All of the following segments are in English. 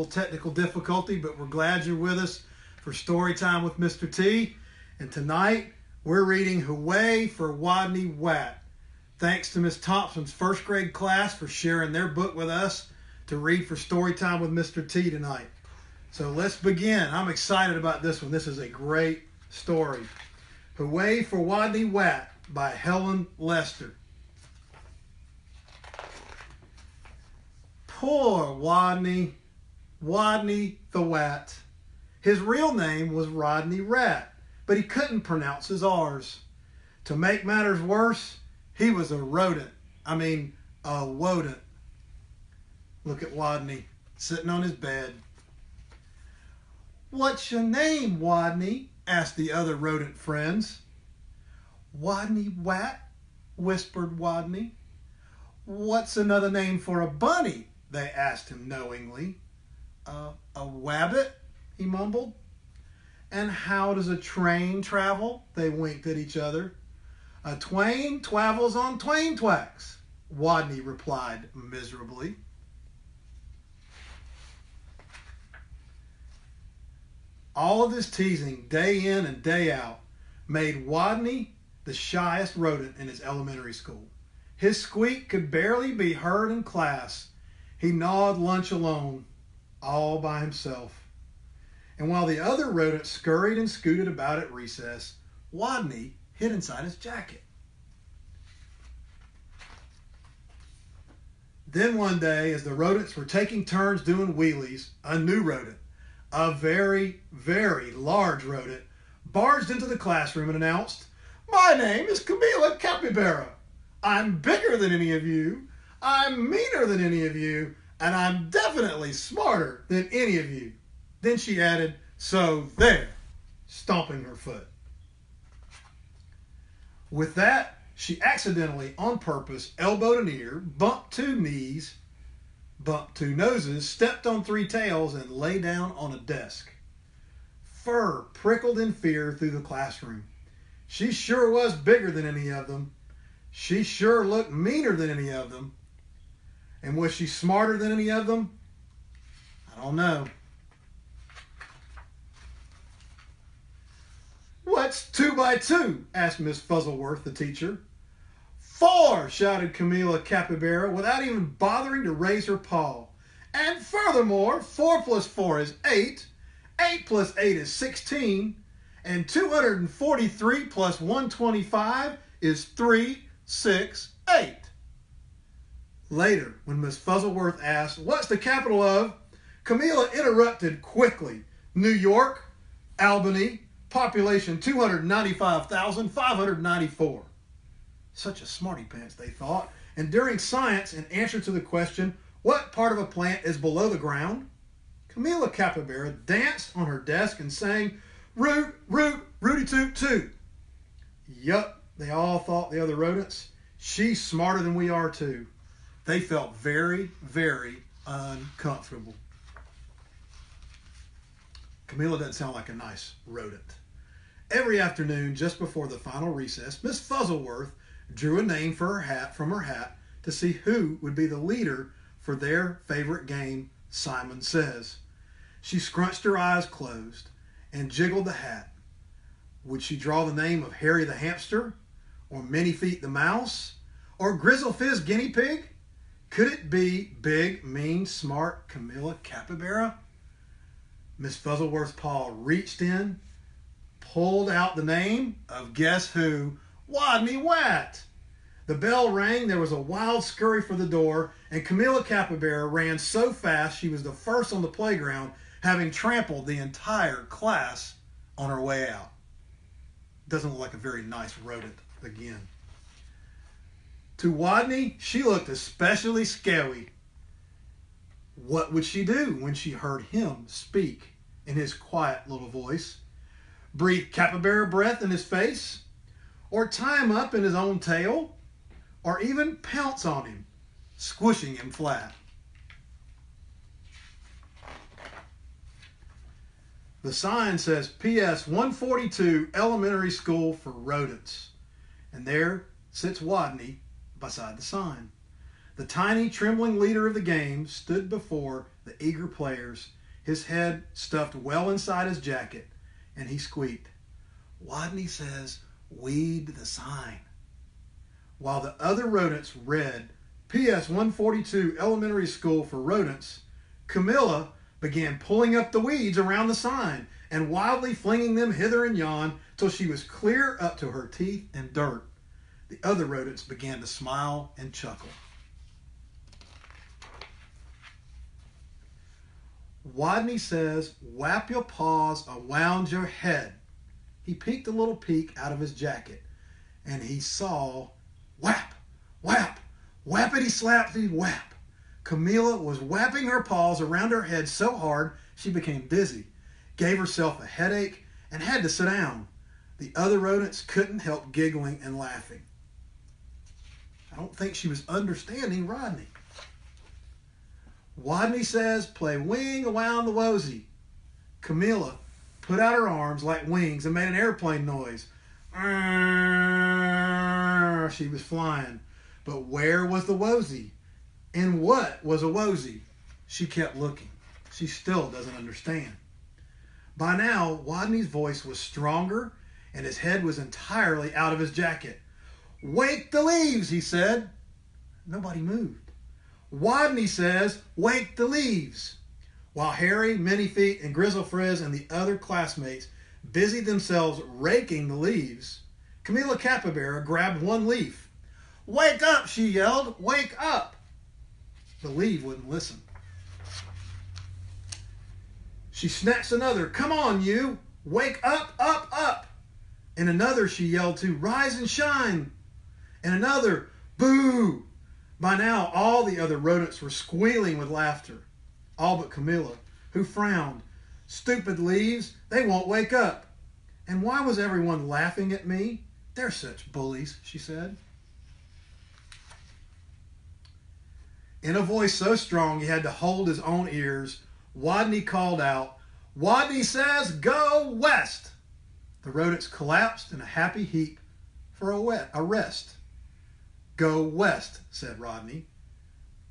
Technical difficulty, but we're glad you're with us for Story Time with Mr. T. And tonight we're reading Wodney for Wodney the Wat. Thanks to Miss Thompson's first grade class for sharing their book with us to read for Story Time with Mr. T tonight. So let's begin. I'm excited about this one. This is a great story. Wodney for Wodney the Wat by Helen Lester. Poor Wodney the Wat. His real name was Rodney Rat, but he couldn't pronounce his R's. To make matters worse, he was a rodent. A wodent. Look at Wodney, sitting on his bed. "What's your name, Wodney?" asked the other rodent friends. "Wodney Wat," whispered Wodney. "What's another name for a bunny?" they asked him knowingly. A wabbit," he mumbled. "And how does a train travel?" They winked at each other. "A twain twavels on twain twacks," Wodney replied miserably. All of this teasing, day in and day out, made Wodney the shyest rodent in his elementary school. His squeak could barely be heard in class. He gnawed lunch alone, all by himself. And while the other rodents scurried and scooted about at recess, Wodney hid inside his jacket. Then one day, as the rodents were taking turns doing wheelies, a new rodent, a very, very large rodent, barged into the classroom and announced, "My name is Camilla Capybara. I'm bigger than any of you, I'm meaner than any of you, and I'm definitely smarter than any of you." Then she added, "So there," stomping her foot. With that, she accidentally, on purpose, elbowed an ear, bumped two knees, bumped two noses, stepped on three tails, and lay down on a desk. Fur prickled in fear through the classroom. She sure was bigger than any of them. She sure looked meaner than any of them. And was she smarter than any of them? I don't know. "What's 2 by 2? Asked Miss Fuzzleworth, the teacher. "4, shouted Camilla Capybara without even bothering to raise her paw. "And furthermore, 4 plus 4 is 8, 8 plus 8 is 16, and 243 plus 125 is 368. Later, when Miss Fuzzleworth asked, "What's the capital of?" Camilla interrupted quickly. "New York, Albany, population 295,594. Such a smarty pants, they thought. And during science, in answer to the question, "What part of a plant is below the ground?" Camilla Capybara danced on her desk and sang, "Root, root, rooty toot toot." Yup, they all thought, the other rodents. She's smarter than we are too. They felt very, very uncomfortable. Camilla doesn't sound like a nice rodent. Every afternoon, just before the final recess, Miss Fuzzleworth drew a name for from her hat to see who would be the leader for their favorite game, Simon Says. She scrunched her eyes closed and jiggled the hat. Would she draw the name of Harry the hamster, or Minnie Feet the mouse, or Grizzle Fizz guinea pig? Could it be big, mean, smart Camilla Capybara? Miss Fuzzleworth's paw reached in, pulled out the name of guess who? Wodney the Wat. The bell rang, there was a wild scurry for the door, and Camilla Capybara ran so fast she was the first on the playground, having trampled the entire class on her way out. Doesn't look like a very nice rodent again. To Wodney, she looked especially scary. What would she do when she heard him speak in his quiet little voice? Breathe capybara breath in his face? Or tie him up in his own tail? Or even pounce on him, squishing him flat? The sign says PS 142 Elementary School for Rodents. And there sits Wodney beside the sign. The tiny, trembling leader of the game stood before the eager players, his head stuffed well inside his jacket, and he squeaked, "Wodney says, weed the sign." While the other rodents read, "P.S. 142 Elementary School for Rodents," Camilla began pulling up the weeds around the sign and wildly flinging them hither and yon till she was clear up to her teeth in dirt. The other rodents began to smile and chuckle. Wodney says, "Wap your paws around your head." He peeked a little peek out of his jacket, and he saw, whap, whap, whappity slappity whap. Camilla was whapping her paws around her head so hard she became dizzy, gave herself a headache, and had to sit down. The other rodents couldn't help giggling and laughing. I don't think she was understanding Rodney. Wodney says, "Play wing around the wosy." Camilla put out her arms like wings and made an airplane noise. She was flying. But where was the wosy? And what was a wosy? She kept looking. She still doesn't understand. By now, Wodney's voice was stronger and his head was entirely out of his jacket. "Wake the leaves," he said. Nobody moved. Wodney says, "Wake the leaves." While Harry, Minifeet, and Grizzlefrizz and the other classmates busied themselves raking the leaves, Camilla Capybara grabbed one leaf. "Wake up," she yelled. "Wake up." The leaf wouldn't listen. She snatched another. "Come on, you. Wake up, up, up." And another she yelled to, "Rise and shine." And another, "Boo." By now, all the other rodents were squealing with laughter, all but Camilla, who frowned. "Stupid leaves, they won't wake up." "And why was everyone laughing at me? They're such bullies," she said. In a voice so strong he had to hold his own ears, Wodney called out, "Wodney says, go west." The rodents collapsed in a happy heap for a rest. "Go west," said Rodney.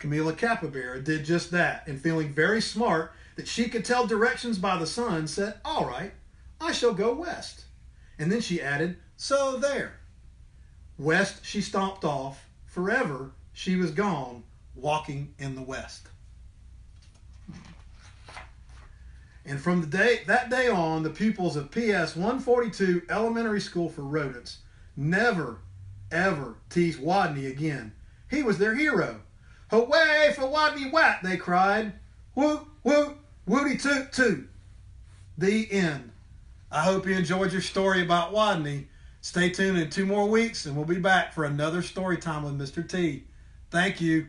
Camilla Capybara did just that, and feeling very smart that she could tell directions by the sun, said, "All right, I shall go west." And then she added, "So there." West she stomped off. Forever she was gone, walking in the west. And from that day on, the pupils of P.S. 142 Elementary School for Rodents never, ever teased Wodney again. He was their hero. "Hooray for Wodney the Wat," they cried. "Woot, woot, wooty toot toot." The end. I hope you enjoyed your story about Wodney. Stay tuned in 2 more weeks and we'll be back for another story time with Mr. T. Thank you.